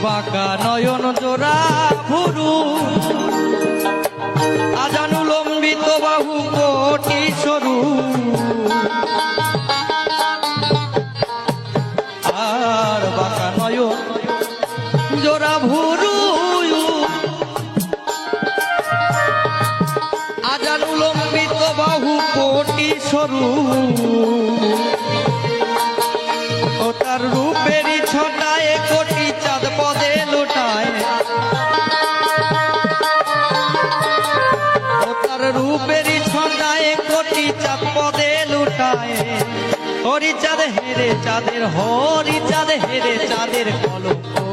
বাঁকা নয়ন জোড়া ভুরু আজানুলম্বিত বাহু কোটি সরু আর বাঁকা নয়ন জোড়া ভুরু আজানুলম্বিত বাহু কোটি সরু ও তার রূপেরই ছটায় কোটি চাঁদ পদে লোটায় ও তার রূপেরই ছটায় কোটি চাঁদ পদে লোটায় হরি চাঁদ হেরে চাঁদের কলঙ্ক